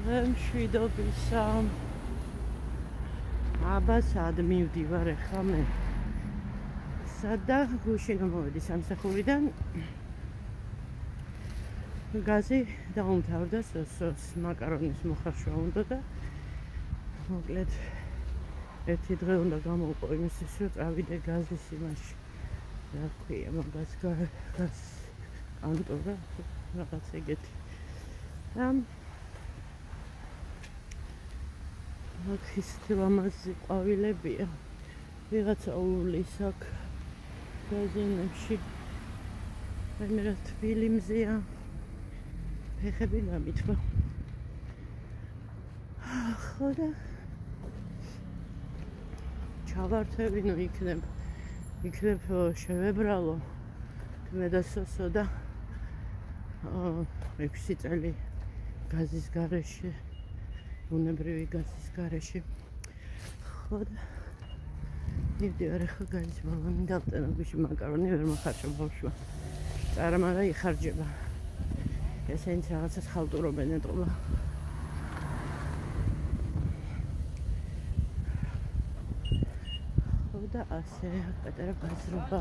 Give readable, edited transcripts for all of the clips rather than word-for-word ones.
მშვიდობისა. აბა სად მივდივარ ახლა მე? სადა გუშინ მოვედი სამსახურიდან. გაზი დაუმთავრდა სოს მაკარონის მოხარშვა უნდა და მოკლედ ერთი დღე უნდა გამოვყო იმისთვის, რომ წავიდე გაზის იმაში. რა ქვია მაგას გაზ კანტორა რაღაც ეგეთი. და აქ ისეთი ლამაზი ყვავილებია. ვიღაცა უვლის აქ გაზონებში. მე რა თბილი მზეა. ფეხები გამითვა. ხო და ჩავართევინო იქნებ შევებრალო მე და სოსო და 6 წელი გაზის გარეშე უნებრივი გაზის გარეშე ხო და მივდივარ ახლა გაზის ბალონი დავტანა გუშინ მაკარონი ვერ მოხარშვა ბავშვმა წარმარა იხარჯება ესენიც რაღაცას ხალტურობენ ეტყობა და ასე პატარა ბაზრობა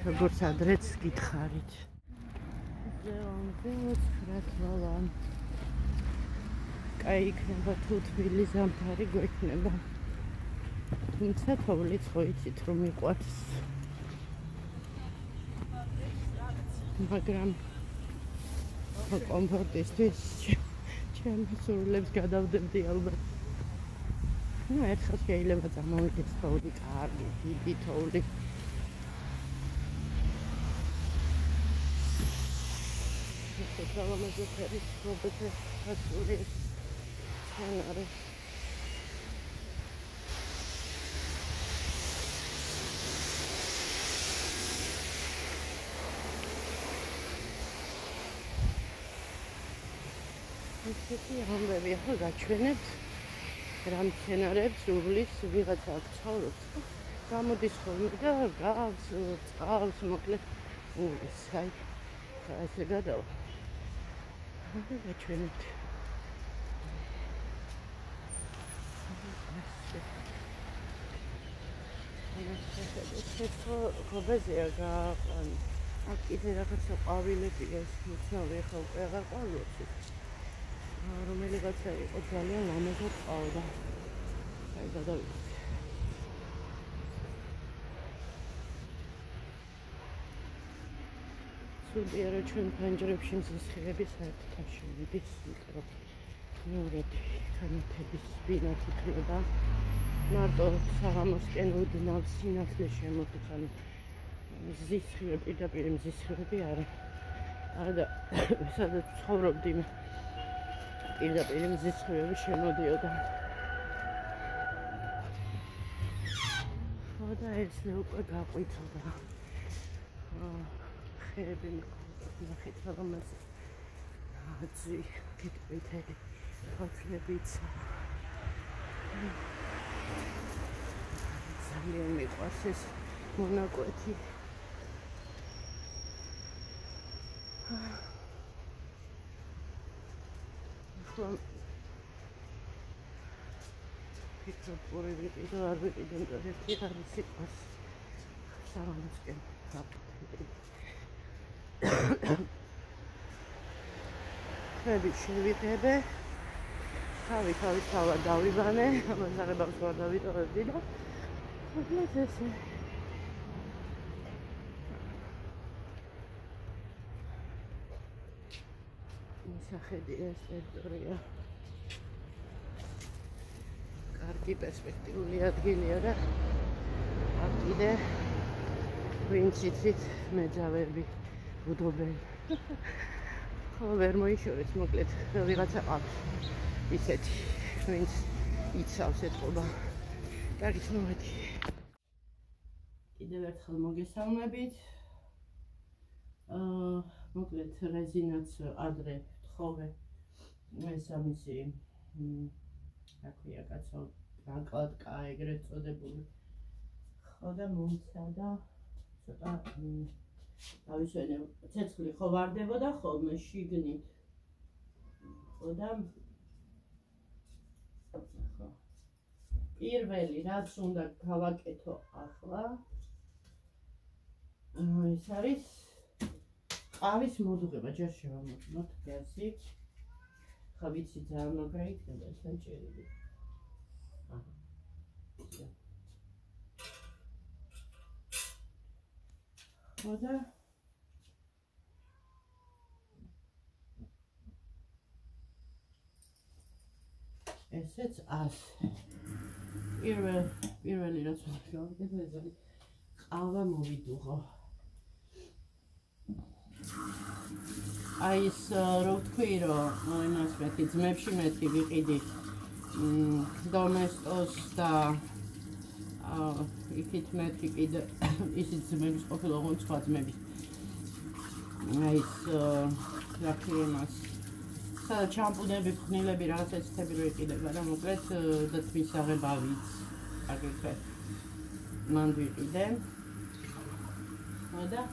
როგორც ადრეც გითხარით ზეონზე 9 თვალა კაი იქნება თუ თბილი ზამთარი გვექნება თუმცა თოვლიც ხო იცით რომ მიყვარს მაგრამ კომფორტისთვის ჩემს სულებს გადავდებდი ალბათ ну, ერთხელ შეიძლება წამოვიდეს თოვლი, კარგი, დიდი თოვლი. ეს ლამაზი ფერის რობოტი ასული ჩანარე. ესეთი ამბები ახლა გაჩვენებთ. რამ მცენარებს უვლის ვიღაცა აქ ცხოვრობს გამოდის ხოლმე და გავს წყალს მოკლედ უვლის აი ესე გადავა და გაჩვენებთ ეს ხობეზეა გაყვანი აქ კიდე რაღაცა ყვავილებია ეს მიცნობი ახლა უკვე აღარ ყვავილობს რომელიღაცა იყო ძალიან ლამაზად ყავდა. აი გადავიდეთ. სულია რომ ჩვენ ფანჯრებში მზისხილები საერთოდ არ შევიდეს, იმიტომ რომ მეორედ განათების სპინათი ხდება. მარტო საღამოსკენ უდნავ სინათლე შემოდის, ანუ მზისხილები პირდაპირ მზისხილები არა. და სადაც ცხოვრობდი პირდაპირ მზისხილები შემოდიოდა. ხო და ეს უკვე გაყვითოდა. ხეები ნახეთ რომელს აცი კეთილი ფოთლებიც ძალიან მიყვარს ეს მონაკვეთი. ფიქრობ ორი ვიყიდო არ ვიყიდო ერთი არის სიტყვას საღამოსკენ ხები შევიღებე თავი თავად დავიბანე ამასაღებავს ვარ დავიტოვებდი და მოკლედ ესე ისახედი ეს ტერიტორია კარგი პერსპექტიული ადგილია და აქ კიდე ვინც იცით მეძავები ბუდობენ ხო ვერ მოიშორეთ მოკლედ ვიღაცა ყავს ისეთი ვინც იცავს ეთყობა კარგით მოვედი კიდევ ერთხელ მოგესალმებით მოკლედ რეზინაც ადრე ვთხოვე ეს ამისი რა ქვია კაცო რაკლატკა ეგრეთ წოდებული ხო და მომცადა ცოტა დავისვენე ცეცხლი ხო ვარდებოდა ხოლმე შიგნით ხო და პირველი რაც უნდა გავაკეთო ახლა ეს არის ყავის მოდუღება. ჯერ შევამოწმოთ გაზი. ხა ვიცი ძალიან მაგრა იქნება ეს ნაჭერები. ხოდა ესეც ასე. პირველი რაც უნდა გავაკეთო ეს არის ყავა მოვიდუღო. აი ეს რო ვთქვი რომ იმას მეთქი ძმებში მეთქი ვიყიდი დომესტოს და იქით მეთქი კიდე ისიც ძმების ყოფილა ოღონდ სხვა ძმების აი ეს რა ქვია იმას სადაც შამპუნები ფხნილები რაღაც ეცეთები რო იყიდება რა მოკლედ და თმის აღებავიც აგრეთვე მან ვიყიდე და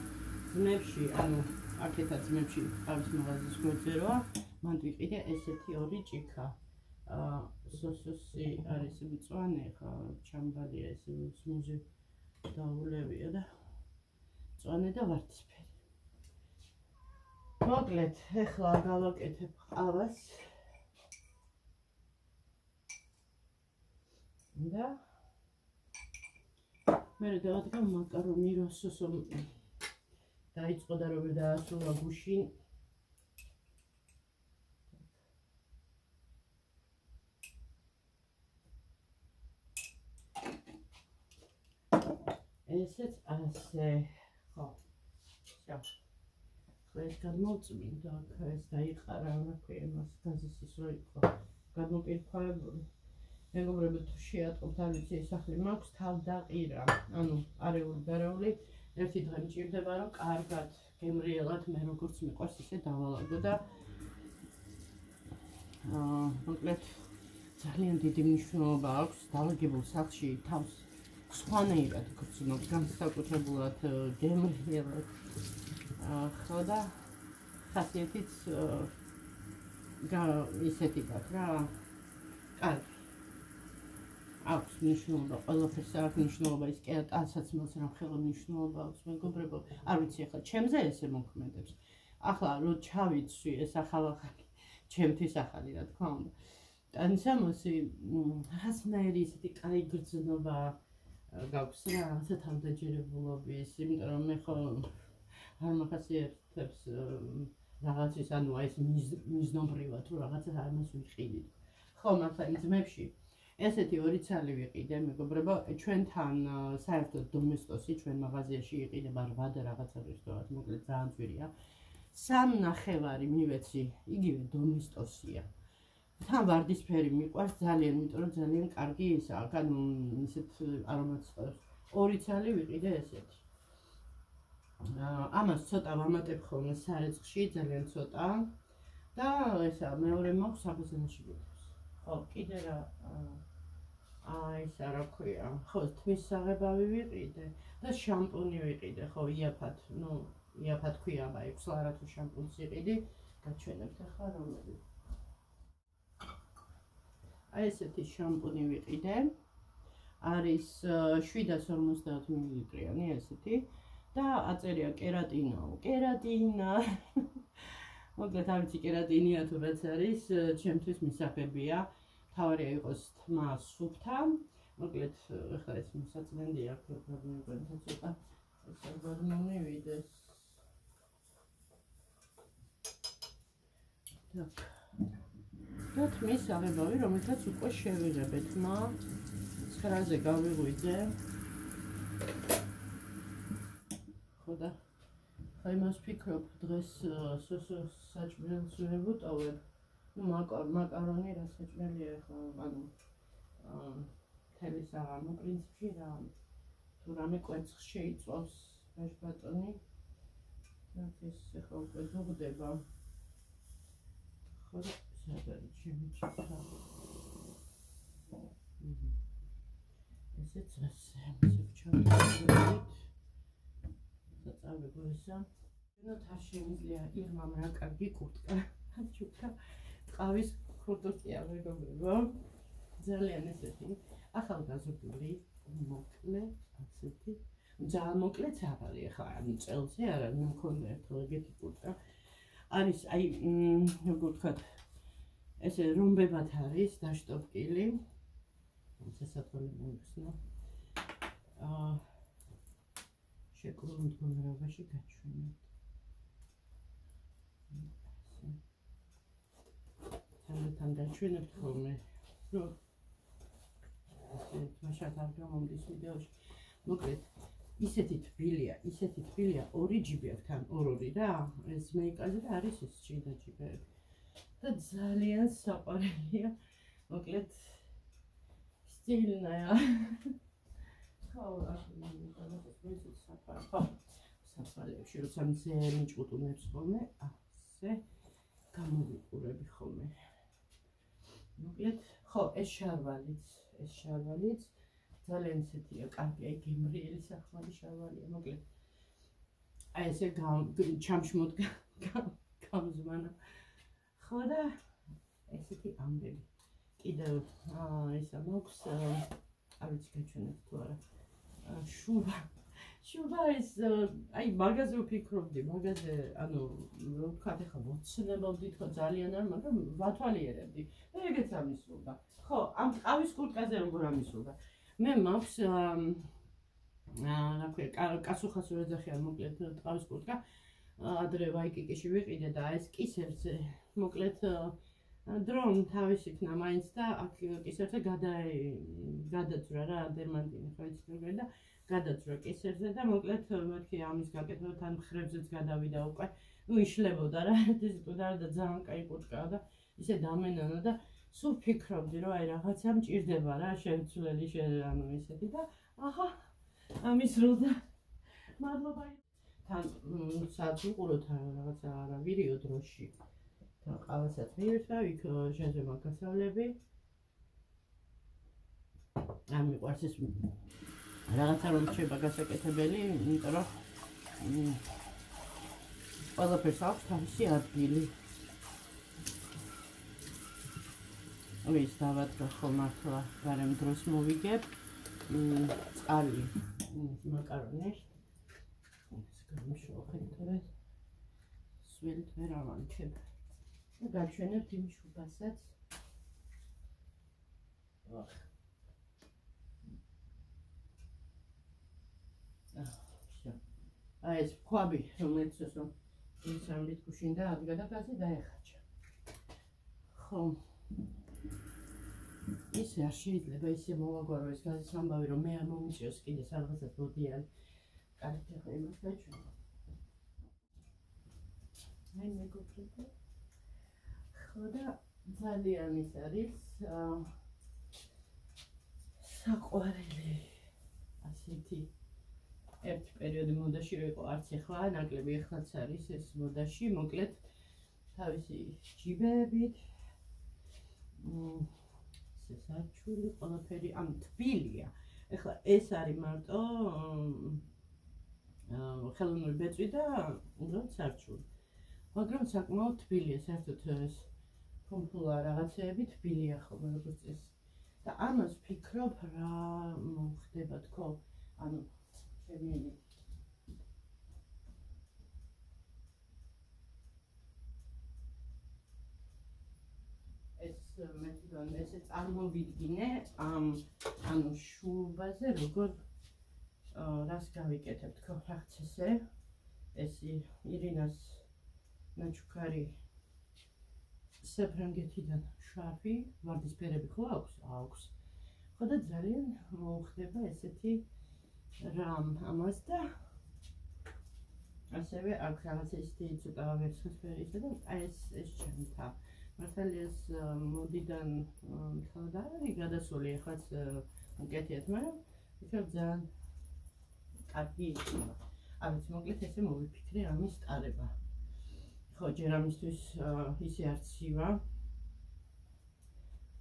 ძმებში ანუ აქეთა ძმებში ყავის მაღაზიის გვერდზე როა მან ვიყიდე ესეთი ორი ჭიქა სოსოსი არის მწვანე ხა ჩამბალია ეს სმუზი დაულევია და მწვანე და ვარდისფერი მოკლედ ეხლა გავაკეთებ ყავას და მე დავადგა მაკარონი როსოსო დაიწყო და როგორ დაასრულა გუშინ ესეც ასე ხო всё ეს გადმოვწმინდა ეს დაიყარა რა ქვია იმას გაზის ის რო იყო გადმოპირფავებული მეგობრებო თუ შეატყობთ არ ვიცი ეს სახლი მაქვს თავდაყირა ანუ არეული ერთი დღე მჭირდება რომ კარგად გემრიელად მე როგორც მიყვარს ისე დავალაგო და მოკლედ ძალიან დიდი მნიშვნელობა აქვს დაალაგებულ სახლში თავს სხვანაირად გრძნობ განსაკუთრებულად გემრიელად ხო და ხასიათიც ისეთი გაქვს რა კარგი აქვს მნიშვნელობა ყველაფერს აქვს მნიშვნელობა ის კაცაცმელს რა ხელა მნიშვნელობა აქვს მეგობრებო არ ვიცი ახლა ჩემზე ესე მოქმედებს ახლა რო ჩავიცვი ეს ახალ-ახალი ჩემთვის ახალი რა თქმა უნდა ანსამოსი რაღაცნაირი ისეთი კაი გრძნობა გაქვს რა რაღაცა თავდაჯერებულობის იმიტომ რომ მე ხო არ მახასიათებს რაღაცის ანუ აი ეს მიზნობრივად თუ რაღაცა ამას ვიყიდით ხო მართლა იმ ძმებში ესეთი ორი ცალი ვიყიდე მეგობრებო ჩვენთან საერთოდ დომესტოსი ჩვენ მაღაზიაში იყიდება 8 და რაღაცა რესტორანი მოკლედ ძალიან ძვირია 3.5 მივეცი იგივე დომესტოსია თან ვარდისფერი მიყვარს ძალიან იმიტომ რომ ძალიან კარგი ისაა ანუ ისეთ არომატს ყავს ორი ცალი ვიყიდე ესეთი ამას ცოტა ვამატებ ხოლმე სარეცხში ძალიან ცოტა და ესა მეორე მაქვს საბაზანაში გვიქვს ხო კიდე რა აი ეს რა ქვია ხო თმის საღებავი ვიყიდე და შამპუნი ვიყიდე ხო იაფად ნუ იაფად ქვია აბა 6 ლარა თუ შამპუნს იყიდი გაჩვენებთ ახლა რომელი აი ესეთი შამპუნი ვიყიდე არის 750 მილilitrიანი ესეთი და აწერია კერატინა მოკლედ არ ვიცი კერატინია თუ რაც არის ჩემთვის მისაღებია თავარია იყოს თმა სუფთა მოკლედ ახლა ეს მოსაწმენდია პრობლემებთან ცოტა ეს არ მომივიდეს და თმის აღებავი რომელსაც უკვე შევიღებთ მა 9-ზე გავიღვიძე ხო და ხა იმას ვფიქრობ დღეს სოსოს საჭმელს ვებუტოვებ ну макарони რა საჭმელია ხო ანუ თელის აღარ პრინციპში რა თუ რამე კვერცხს შეიწვავს ბატონი და ეს ახლა უკვე ზოგდება ხო სადარი ჩემი ჭიქა ესეც ასე ვჩავდით საწავებო ესა ნუ თან შემიძლია ირმამ რა კარგი კურტკა ჩუქა ყავის ქურდოკია მეგობრებო ძალიან ესეთი ახალგაზრდული მოკლე ასეთი ძალიან მოკლეც არ არის ახლა ამ წელზე არა მქონდა ერთხელ ეგეთი კურტკა არის აი როგორ ვთქვათ ესე რომბებად არის დაშტოპკილი შესაძლოა მოიხსნა შეკრულ მდგომარეობაში გაჩვენებთ თან გაჩვენებთ ხოლმე რომ მაშინ არ გამომდის ვიდეოში მოკლედ ისეთი თბილია ორი ჯიბი აქვს თან ორ-ორი რა ეს მეიკაზე და არის ეს შიდა ჯიბები და ძალიან საყვარელია მოკლედ სტილნაა ხო საფალებში როცა მზე მიჭუტუნებს ხოლმე ასე გამოვიყურები ხოლმე მოკლედ ხო ეს შარვალიც ძალიან ისეთია კარგი აი გემრიელი სახმარი შარვალია მოკლედ აი ესე ჩამშმოდ გამზმანა ხო და ესეთი ამბები კიდევ ისა მაქვს არ ვიცი გაჩვენებ თუ არა შუბა ის აი მაგაზე ვფიქრობდი მაგაზე ანუ რო ვთქვათ ახლა მოცნებობდი თქო ძალიან არ მაგრამ ვათვალიერებდი და ეგეც ამისულდა ხო ამ ყავის კურტკაზე როგორ ამისულდა მე მაქვს რა ქვია კასუხას ვერ ეძახიან მოკლედ ყავის კურტკა ადრე ვაიკიკიში ვიყიდე და ეს კისერზე მოკლედ დრომ თავის იქნა მაინც და აქ კისერზე გადაძვრა რა დერმანტინი ხო იცი როგორ და გადაძვრა კისერზე და მოკლედ მეთქი ამის გაკეთებთან მხრებზეც გადავიდა უკვე ნუ იშლებოდა რა ეს და ძალიან კაი კურტკაა და ისე დამენანა და სულ ფიქრობდი რომ აი რაღაცა მჭირდება რა შევცვლელი ანუ ისეთი და აჰა ამის როდა მადლობა თან სადაც ვიყუროთ რაღაცა არა ვიდეო დროში და ყავასაც მივირთვავ იქ ჟენზე მაგასავლები ამ მიყვარს ეს რაღაცა რომ რჩება გასაკეთებელი იმიტომ რომ ყველაფერს აქვს თავისი ადგილი ის დავადგა ხომ ახლა გარემ დროს მოვიგებ წყალი მაკარონი ეს გამიშოხეთ სველი ვერ ავანჩებ და გაჩვენებთ იმ შუბასაც აი ეს ქვაბი რომელიც რომ ის ამით გუშინდა ადგა გაზი დაეხაჭა ხო ისე არ შეიძლება ისე მოვაგვარო ეს გაზის ამბავი რომ მე არ მომიჭიროს კიდე სადღაცად მოდიან კარგი ახლა იმას გაჩვენე აი მეგობრებო ხო და ძალიან ის არის საყვარელი ასეთი ერთ პერიოდი მოდაში რო იყო არც ახლა ნაკლები ახლაც არის ეს მოდაში მოკლედ თავისი ჯიბებით საჩული ყველაფერი ამ თბილია ახლა ეს არის მარტო ხელოვნური ბეწვი და უბრალოდ სარჩული მაგრამ საკმაოდ თბილია საერთოდ ეს ფუმფულა რაღაცეები თბილია ხოლმე როგორც ეს და ამას ვფიქრობ რა მოხდება თქო ანუ შემილი ესე წარმოვიდგინე ანუ შუბაზე როგორ რას გავიკეთებ თქო რაღაც ეს ირინას ნაჩუქარი საფრანგეთიდან შარფი ვარდისფერები ხო აქვს ხო და ძალიან მოხდება ესეთი რამ ამას და ასევე აქ რაღაცა ისეთი ცოტა ვერცხლისფერისა და ეს ჩემთა მართალია ეს მოდიდან ხალხი არის გადასული ახლაც უკეთიათ მაგრამ იქნებ ძალიან კარგი იქნება ამით მოკლედ ესე მოვიფიქრე ამის ტარება ხო ჯერ ამისთვის ისე არც ივა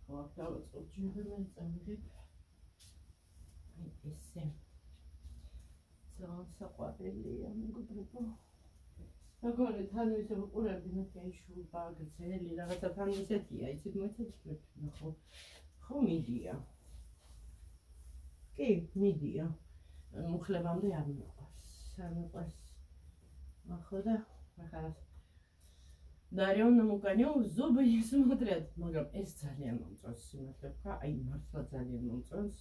ხო აქ დავაწყობ ჯერ მე წავიღებ აი ესე ძალიან საყვარელია მეგობრებო როგორი თან ისე ვიყურებდი მე შუბა გრძელი რაღაცა თან ისეთია იცით მოიცით ხო ხო მიდია. კი, მიდია. მუხლებამდე არ მიყვარს. არ მიყვარს. ხო და ახლა Дарён намуканёв зубы не смотрят. მაგრამ ეს ძალიან მომწონს სიმართლე ვთქვა, აი მართლა ძალიან მომწონს.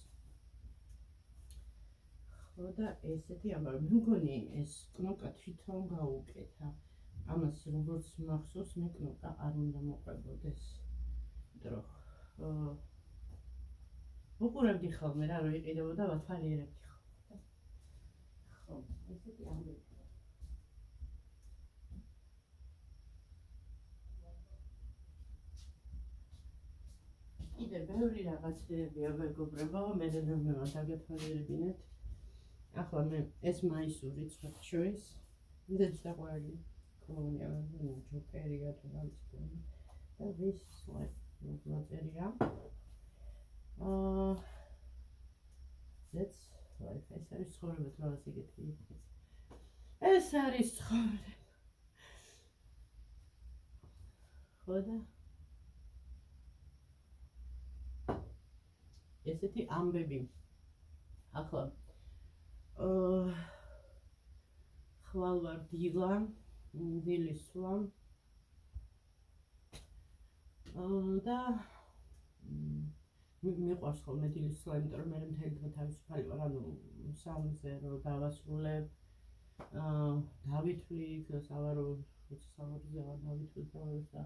ხო და ესეთი ამბავი, მე მგონი ეს კნოპკა თვითონ გაუკეთა. ამას როგორც მახსოვს, მე კნოპკა არ უნდა მოყვებოდეს. იმიტომ რომ უყურებდი ხოლმე რა, რომ იყიდებოდა ვათვალიერებდი ხოლმე. ხო, ესეთი ამბავი. კიდე ბევრი რაღაცებია მეგობრებო, მე რამევა დაგეთვალიერებინეთ. ახლა მე ეს მაისური ცოტა შორის მიდეც საყვარელი კოლონია ჯოკერია თუ რაღაც კოლონია და ვის მოწერია that's like ეს არის ცხოვრება თუ რაღაც იგეთი ეს არის ცხოვრება ხო და ესეთი ამბები ახლა ხვალ ვარ დილის სვლა და მიყვარს ხოლმე დილის სვლა, იმიტომ რომ მე მთელი დღე თავისუფალი ვარ, ანუ 3-ზე რომ დავასრულებ, დავითვლი, სავარო 20-ზე ვარ დავითვლი და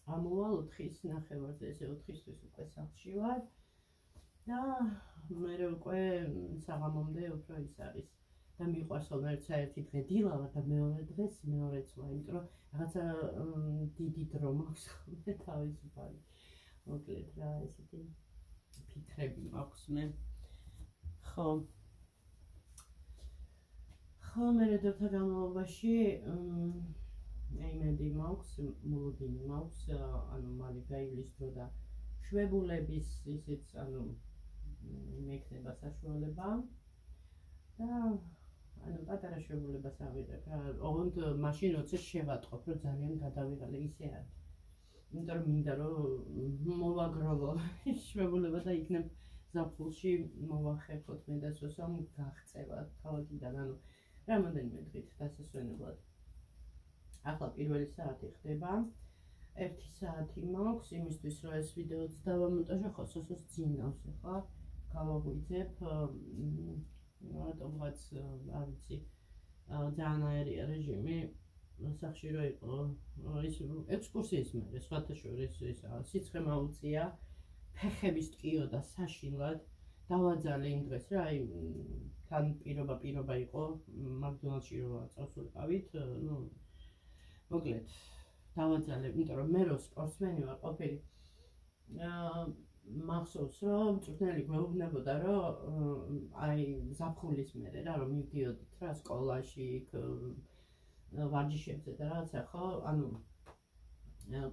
წამოვალ 4-ის ნახევარზე, ესე 4-ისთვის უკვე სახლში ვარ. და მე უკვე საღამომდე უფრო ის არის და მიყვარს ხოლმე საერთი დღე დილავარ და მეორე დღეს მეორე ცვლა, იმიტომ რომ რაღაცა დიდი დრო მაქვს ხოლმე თავისუფალი. მოკლედ რა ესეთი ფიქრები მაქვს მე. ხო მე რედოთა განმავლობაში იმედი მაქვს, მოლოდინი მაქვს, ანუ მალე გაივლის დრო და შვებულების ისიც ანუ მექნება საშუალება და ანუ პატარა შვებულებას ავიღებ რა, ოღონდ მაშინ როცა შევატყობ, რომ ძალიან გადავიღალე, ისე არის. იმიტომ რომ მინდა რომ მოვაგროვო შვებულება და იქნებ ზაფხულში მოვახერხოთ მე და სოსამ გაღწევა ქალაქიდან, ანუ რამოდენიმე დღით დასასვენებლად. ახლა პირველი საათი ხდება. 1 საათი მაქვს იმისთვის, რომ ეს ვიდეოც დავამონტაჟო, ხო სოსოს ძინავს ახლა. გავაღვიძებ რატომღაც არ ვიცი ძალიან აერია რეჟიმი სახში რო იყო ის ექსკურსიის მერე სხვათა შორის სიცხე მაუწია ფეხების ტკიოდა საშინლად დავაძალე იმ დღეს რა აი თან პირობა იყო მაკდონალდში რო წავსულიყავით ნუ მოკლედ დავაძალე იმიტომ რომ მე რო სპორტსმენი ვარ ყოფილი მახსოვს რომ წვრთნელი გვეუბნებოდა რომ აი ზაფხულის მერე რა რომ მივდიოდით რა სკოლაში ვარჯიშებზე და რაღაცა ხო ანუ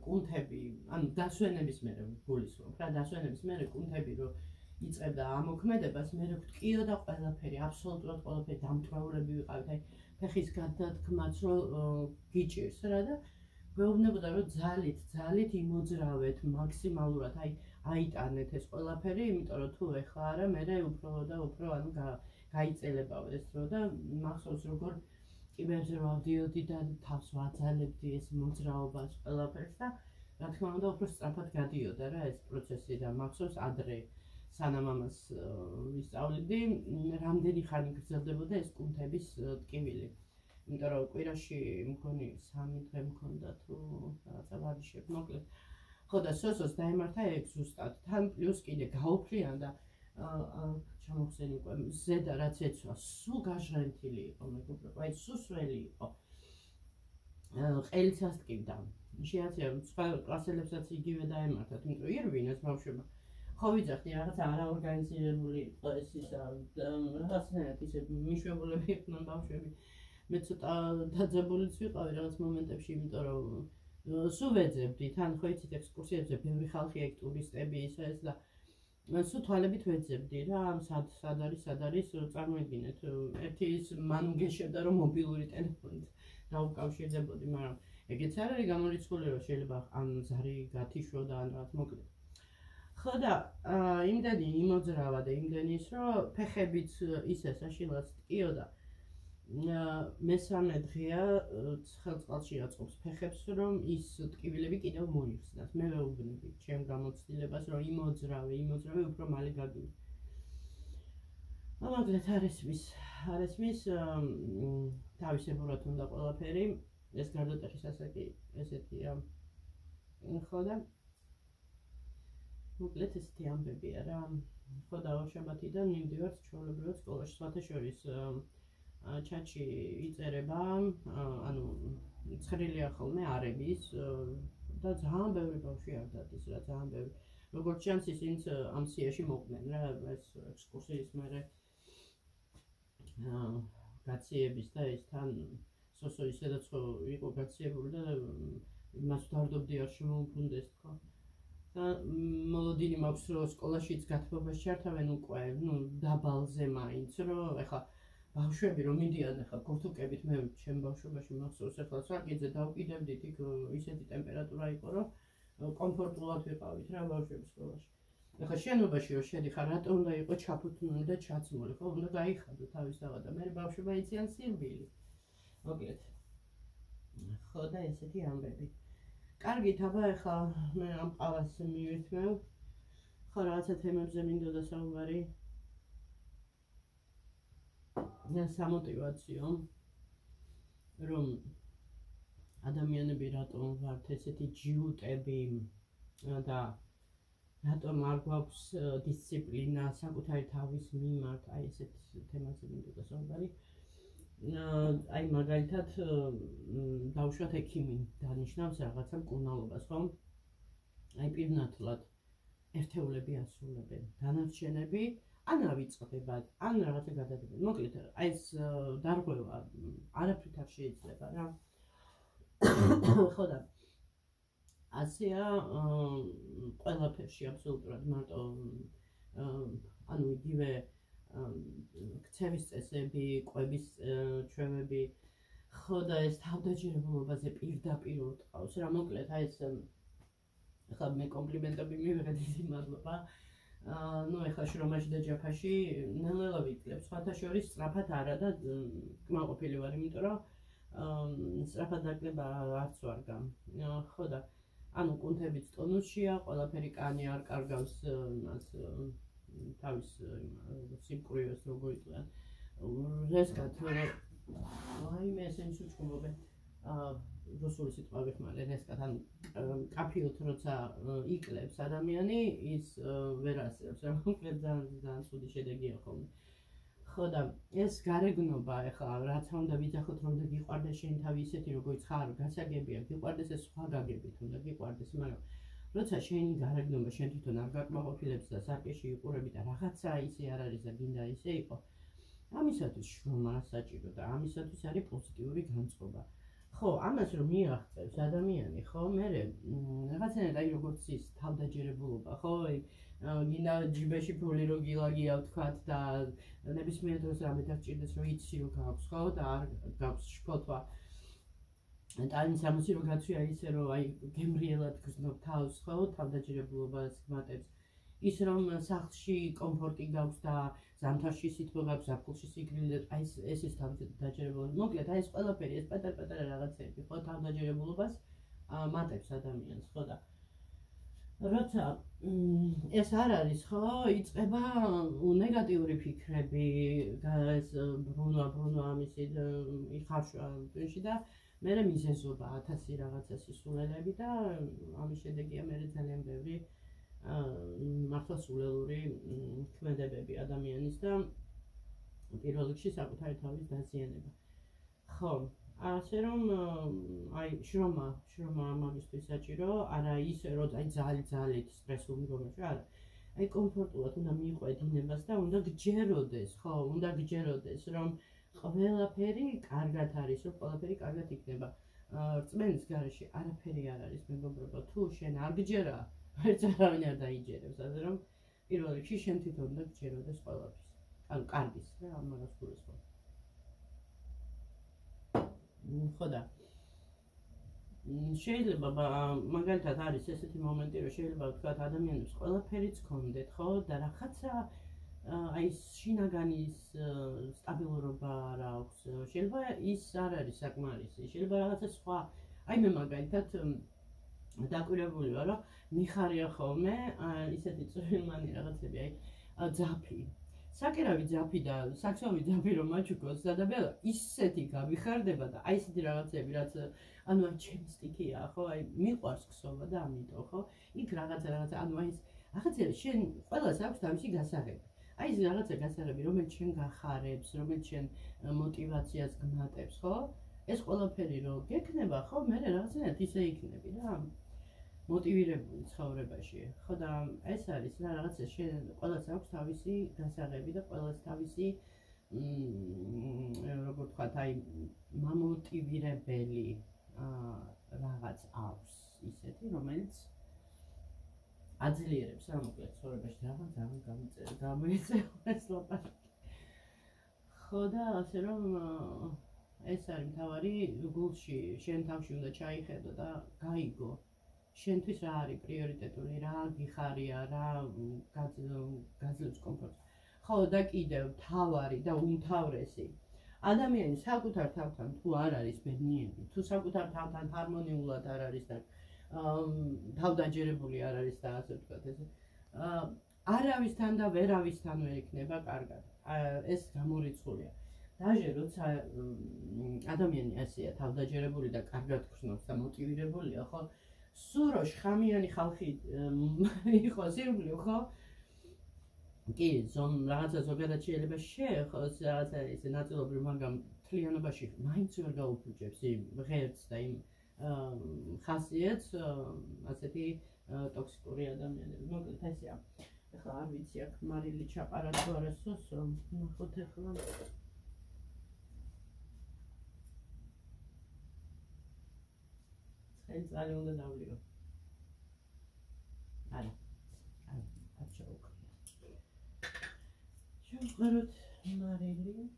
კუნთები ანუ დასვენების მერე გულისხმობ რა დასვენების მერე კუნთები რომ იწყებდა ამოქმედებას მე რო გტკიოდა ყველაფერი აბსოლუტურად ყველაფერი დამტვრეულები ვიყავით აი ფეხის გადადგმაც რომ გიჭირს რა და გვეუბნებოდა რომ ძალით იმოძრავეთ მაქსიმალურად აი აიტანეთ ეს ყველაფერი, იმიტომ რომ თუ ეხლა არა, მერე უფრო და უფრო ანუ გაიწელებავ ეს დრო და მახსოვს როგორ კიბერზე ვავდიოდი და თავს ვაძალებდი ეს მოძრაობას ყველაფერს და რა თქმა უნდა უფრო სწრაფად გადიოდა რა ეს პროცესი და მახსოვს ადრე სანამ ამას ვისწავლედი, რამდენი ხანი გრძელდებოდა ეს კუნთების ტკივილი. იმიტომ რომ კვირაში მქონი 3 დღე მქონდა თუ რაღაცა ვარჯიშები მოკლედ ხო და სოსოს დაემართა 6 ზუსტად თან პლუს კიდე გაუფრიან და ჩამოხსენი უკვე ზედა რაც ეცვა სულ გაჟღენთილი იყო მეგობრებო აი სუსველი იყო ყელიც ასტკივდა შეაცია სხვა კლასელებსაც იგივე დაემართათ იმიტომ რომ ირვინეს ბავშვებმა ხო ვიძახდი რაღაცა არაორგანიზირებული იყო ეს ისა რაღაცნაირად ისე მიშვებულები იყვნენ ბავშვები მე ცოტა დაძაბულიც ვიყავი რაღაც მომენტებში იმიტომ რომ სულ ვეძებდი, თან ხო იცით ექსკურსიებზე ბევრი ხალხი ეგ ტურისტები ისა ეს და სულ თვალებით ვეძებდი რა, სად არის, წარმოიდგინეთ, ერთი ის მან გეშევდა რომ მობილური ტელეფონით დაუკავშირდებოდი, მაგრამ ეგეც არ არის გამორიცხული რომ შეიძლება ან ზარი გათიშო და ან რაღაც მოკლედ. ხო და იმდენი იმოძრავა და იმდენი ის რომ ფეხებიც ისე საშილად ტკიო და მესამე დღეა ცხელწყალში აწყობს ფეხებს რომ ის ტკივილები კიდევ მოიხსნას. მე ვეუბნები ჩემ გამოცდილებას რომ იმოძრავე უფრო მალე გაგივი. მაგალითად არ ესმის თავისებურად უნდა ყველაფერი ეს გარდატეხის ასაკი ესეთია. ხო და მოკლედ ესეთი ამბებია რა. ხო და შაბათიდან მივდივართ ჩვეულებრივად სკოლაში. სხვათა შორის ჩატში იწერება, ანუ ცხრილია ხოლმე არების და ძალიან ბევრი ბავშვი არ დადის რა, ძალიან ბევრი. როგორც ჩანს ისინიც ამ სიაში მოყვნენ რა, ეს ექსკურსიის მერე გაციების და ეს თან სოსო ისედაც იყო გაციებული და იმას ვდარდობდი არ შემოუქმდეს თქო. და მოლოდინი მაქვს რომ სკოლაშიც გათბობას ჩართავენ უკვე, დაბალზე მაინც რომ ეხლა ბავშვები რომ მიდიან ეხლა გორთუკებით მე ჩემ ბავშვობაში მახსოვს ეხლა საკიძე დავკიდებდით იქ ისეთი ტემპერატურა იყო რომ კომფორტულად ვიყავით რა ბავშვები სკოლაში. ეხლა შენობაში რომ შედიხარ რატო უნდა იყო ჩაფუთმული და ჩაცმული ხო უნდა გაიხადო თავისთავად და მე ბავშვებმა იციან სირბილი. მოკლედ. ხო და ესეთი ამბები. კარგით, აბა ეხლა მე ამ ყავას მივირთმევ. ხო რაღაცა თემებზე მინდოდა საუბარი. სამოტივაციო რომ ადამიანები რატომ ვართ ესეთი ჯიუტები და რატომ არ გვაქვს დისციპლინა საკუთარი თავის მიმართ, აი ესეთ თემაზე მინდოდა საუბარი. აი მაგალითად დავუშვათ ექიმი დანიშნავს რაღაცა მკურნალობას, ხო? აი პირნათლად ერთეულები ასრულებენ, დანარჩენები ან ავიწყდებათ, ან რაღაცა გადადებენ. მოკლედ, აი ეს დარღვევა არაფრით არ შეიძლება რა. ხო და ასეა ყველაფერში აბსოლუტურად მარტო ანუ იგივე ქცევის წესები, კვების ჩვევები, ხო და ეს თავდაჯერებულობაზე პირდაპირ უტყავს რა. მოკლედ, აი ეს ახლა მე კომპლიმენტები მივიღეთ, ისი მადლობა. ეხლა შრომაში და ჯაფაში ნელ-ნელა ვიკლებ, სხვათა შორის სწრაფად არა და კმაყოფილი ვარ, იმიტომ რომ სწრაფად დაკლება არც ვარ გამ. ხო და ანუ კუნთებიც ტონუსშია, ყველაფერი კანი არ კარგავს იმას თავის სიმკვრივეს როგორ იტყვიან. რესკათ ვაიმე ესენს უჩქობობენ. რუსული სიტყვა ვიხმარე, რესკათ ან კაფილთ როცა იკლებს ადამიანი, ის ვერ ასწრებს რა, მოკლედ ძალიან ცუდი შედეგია ხოლმე. ხო და ეს გარეგნობა ეხლა რაც უნდა ვიძახოთ რომ და გიყვარდეს შენ თავი ისეთი როგორც ხარ, გასაგებია, გიყვარდეს ეს სხვა გაგებით უნდა გიყვარდეს, მაგრამ როცა შენი გარეგნობა შენ თვითონ არ გაკმაყოფილებს და სარკეში იყურები და რაღაცა ისე არ არის და გინდა ისე იყო, ამისათვის შრომა საჭირო და ამისათვის არის პოზიტიური განწყობა. ხო, ამას რომ მიაღწევს ადამიანი, ხო, მე რაღაცნაირად აი როგორც ის თავდაჯერებულობა, ხო, გინდა ჯიბეში ფული რო გილაგია ვთქვათ და ნებისმიერ დროს რამე დაგჭირდეს რომ იცი რომ გაქვს, ხო, და არ გაქვს შფოთვა. ტანის ამოსი რო გაცვია ისე რომ აი გემრიელად გრძნობ თავს, ხო, თავდაჯერებულობას გმატებს. ის რომ სახლში კომფორტი გაქვს და ზამთარში სითბო გაქვს, ზაფხულში სიგრილი, აი ეს ის თავდაჯერებულობა. მოკლედ, აი ეს ყველაფერი, ეს პატარ-პატარა რაღაცები, ხო, თავდაჯერებულობას მატებს ადამიანს, ხო და როცა ეს არ არის, ხო, იწყება ნეგატიური ფიქრები, ეს ბრუნვა ამისი იხარშვა ტვინში და მერე მიზეზობა 1000 რაღაცა სისულელები და ამის შედეგია მერე ძალიან ბევრი მართლა სულელური ქმედებები ადამიანის და პირველ რიგში საკუთარი თავის დაზიანება. ხო, ასე რომ აი შრომა ამისთვის საჭირო, არა ისე რომ აი ძალით სტრესულ მდგომარეობაში, არა. აი კომფორტულად უნდა მიყვე დინებას და უნდა გჯეროდეს, ხო, უნდა გჯეროდეს რომ ყველაფერი კარგად არის, რომ ყველაფერი კარგად იქნება. რწმენის გარეშე არაფერი არ არის, მეგობრებო, თუ შენ არ გჯერა ვერც არავინ არ დაიჯერებს, ასე რომ პირველ რიგში შენ თვითონ უნდა გჯეროდეს ყველაფრის. ანუ კარგის რა, ამას გულისხმობ. ხო და შეიძლება მაგალითად არის ესეთი მომენტი, რომ შეიძლება ვთქვათ ადამიანებს ყველაფერიც გქონდეთ, ხო? და რაღაცა აი შინაგანის სტაბილურობა არ აქვს. შეიძლება ის არ არის საკმარისი. შეიძლება რაღაცა სხვა. აი მე მაგალითად დაკვირვებული ვარ, რომ მიხარია ხოლმე ისეთი წვრილმანი რაღაცები, აი ძაფი. საკერავი ძაფი და საქსოვი ძაფი რომ მაჩუქოს სადაბელა ისეთი გამიხარდება და აი ესეთი რაღაცები, რაც ანუ აი ჩემი სტიქია, ხო? აი მიყვარს ქსოვა და ამიტომ, ხო? იქ რაღაცა ანუ აი რაღაცა შენ ყველას აქვს თავისი გასაღები. აი ეს რაღაცა გასაღები, რომელიც შენ გახარებს, რომელიც შენ мотивაციას გმატებს, ხო? ეს ყველაფერი რო გექნება, ხო? მე რაღაცნაირად ისე იქნები რა. მოტივირებული ცხოვრებაში. ხო და ეს არის რა რაღაცა შენ ყველას აქვს თავისი გასაღები და ყველას თავისი როგორ ვთქვათ, აი მამოტივირებელი რაღაც აქვს ისეთი, რომელიც აძლიერებს რა მოკლედ ცხოვრებაში რაღაც გამოიწევს ლაპარაკი. ხო და ასე რომ ეს არის მთავარი გულში შენ თავში უნდა ჩაიხედო და გაიგო შენთვის რა არის პრიორიტეტული, რა გიხარია, რა გაძლევს კომფორტს. ხო და კიდევ მთავარი და უმთავრესი ადამიანი საკუთარ თავთან თუ არ არის ბედნიერი, თუ საკუთარ თავთან ჰარმონიულად არ არის და თავდაჯერებული არ არის და ასე ვთქვათ ესე არავისთან და ვერავისთან ვერ იქნება კარგად. ეს გამორიცხულია. დაჟე როცა ადამიანი ასეა თავდაჯერებული და კარგად გრძნობს და მოტივირებულია, ხო? სურო შხამიანი ხალხი იყოს ირგვლივ, ხო? კი, რაღაცა ზოგადად შეიძლება შეეხოს რაღაცა ესე ნაწილობრივ, მაგრამ მთლიანობაში მაინც ვერ გაუფუჭებს იმ ღერც და იმ ხასიათს ასეთი ტოქსიკური ადამიანები. მოკლედ ესეა. ეხლა არ ვიცი აქ მარილი ჩაყარა თუ არა სოსო, ნახოთ ეხლა. წელი უნდა დავლიო. არა. არ ჩაუყრია. შევყაროთ მარილი.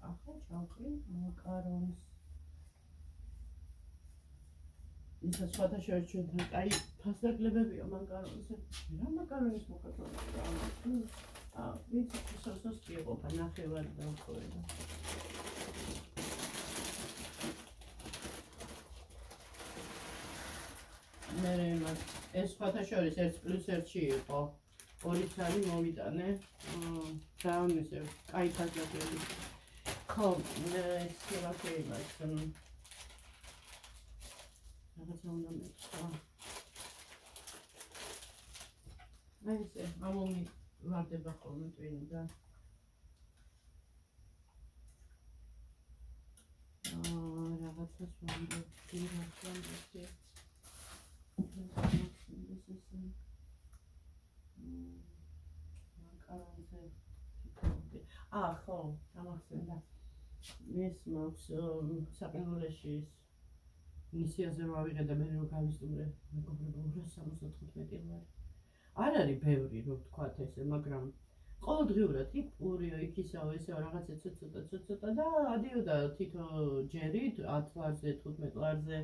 ახლა ჩავყრი მაკარონს. ისა სხვათა შორის ჩვენთან კაი ფასდაკლებებია მაკარონზე. რა მაკარონის მოხატულობა? ვიცი სოსოს კი ეყოფა ნახევარი დავხურება. მე ეს სხვათა შორის 1+1-ში იყო. 2 წელი მოვიტანე. და ისე კაი ფასდაკლებია. ხო, ეს რაღაცა რაღაცა უნდა მეცხრა. აი ესე, ამომი ვარდება ხოლმე ტვინიდან. რაღაცას ვამბობდი, მაკარონზე ხო, გამახსენდა. ეს მაქვს საყინულეში მისიაზე ვავიღე და მე რომ გავისტუმრე მეგობრებო 275 ლარი. არ არის ბევრი რომ ვთქვათ ესე, მაგრამ ყოველდღიურად იქ პურიო, იქ ისაო, ესეო რაღაცა ცოტა და ადიოდა თითო ჯერით 10 ლარზე, 15 ლარზე.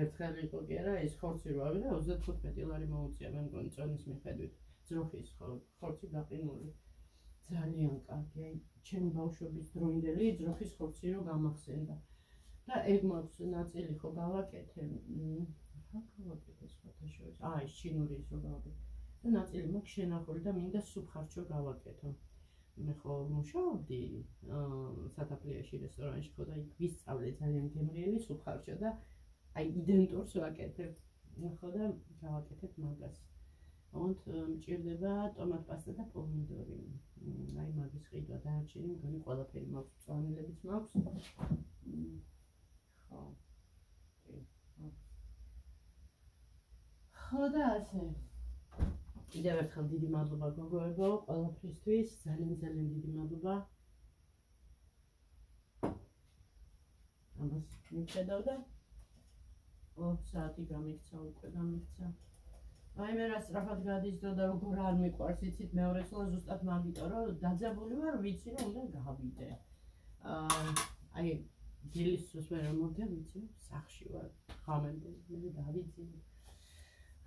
ერთხელ იყო კი არა, ის ხორცი რო ავიღე 35 ლარი მოუწია მე მგონი წონის მიხედვით. ძროხის ხორცი გაყინული. ძალიან კარგი, აი ჩემი ბავშვობის დროინდელი ძროხის ხორცი რო გამახსენდა. და ეგ მაქვს ნაწილი ხო გავაკეთე. რა გავაკეთე სხვათა შორის? ეს ჩინური ის რო გავაკეთე. და ნაწილი მაქვს შენახული და მინდა სუფხარჩო გავაკეთო. მე ხო მუშაობდი სათაფლიაში რესტორანში ხო და იქ ვისწავლე ძალიან გემრიელი სუფხარჩო და აი იდენტურს ვაკეთებ. ხო და გავაკეთებ მაგას. ოღონდ მჭირდება ტომატ პასტა და პომიდორი. აი მაგის ყიდვა დაარჩენი, მგონი ყველაფერი მაქვს, მწვანელებიც მაქვს. ხო და ასე. კიდევ ერთხელ დიდი მადლობა გოგოებო, ყველაფრისთვის, ძალიან დიდი მადლობა. ამას მივხედავ და 2 საათი გამიქცა უკვე გამიქცა. აი მე რა სწრაფად გადისდო და როგორ არ მიყვარს იცით მეორე სულ ზუსტად მაგიტო რომ დაძაბული ვარ ვიცი რომ უნდა გავიდე. აი დილის დროს მე რომ მოვდე ვიცი რომ სახში ვარ ღამემდე მე დავიძინე.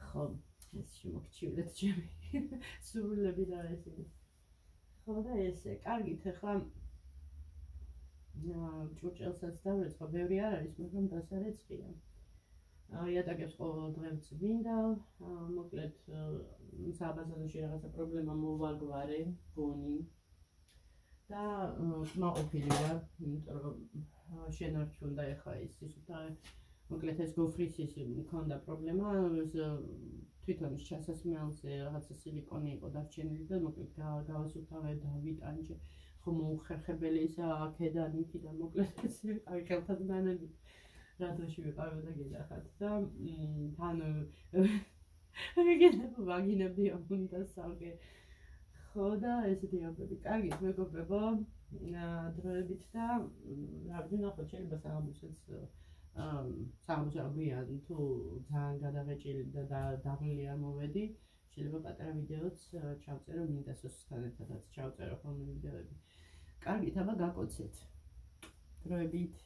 ხო ეს შემოგჩივლეთ ჩემი სურვილები და ეს ის. ხო და ესე კარგით ახლა ჭურჭელსაც დავეწყო ბევრი არ არის მაგრამ დასარეცხია. იატაკებს ყოველ დღეს ვინდა, მოკლედ საბაზარში რაღაცა პრობლემა მოვაგვარე, გონი და მაყოფილი ვარ, იმიტომ რომ შენ არ ჩუნდა ეხა ის და მოკლედ ეს გოფრის ის მქონდა პრობლემა, თვითონ ჩასასმელზე რაღაცა სილიკონი იყო დარჩენილი და მოკლედ გავასუფთავე დავიტანჯე, ხო მოუხერხებელი ისა აქედან იქიდან მოკლედ ესე აი ხელთან დანები რადოში ვიყავ და გეძახათ და თან მეგენება ვაგინები უნდა სალგე ხო და ესეთი ამბები კარგით მეგობრებო დროებით და რა ვიცი ნახოთ შეიძლება სამუშაოებიან თუ ძალიან გადავეჭილი და დაღლილი არ მოვედი შეიძლება პატარა ვიდეოც ჩავწერო მინდასოსთან ერთადაც ჩავწერო ხოლმე ვიდეოები კარგით აბა გაკოცეთ დროებით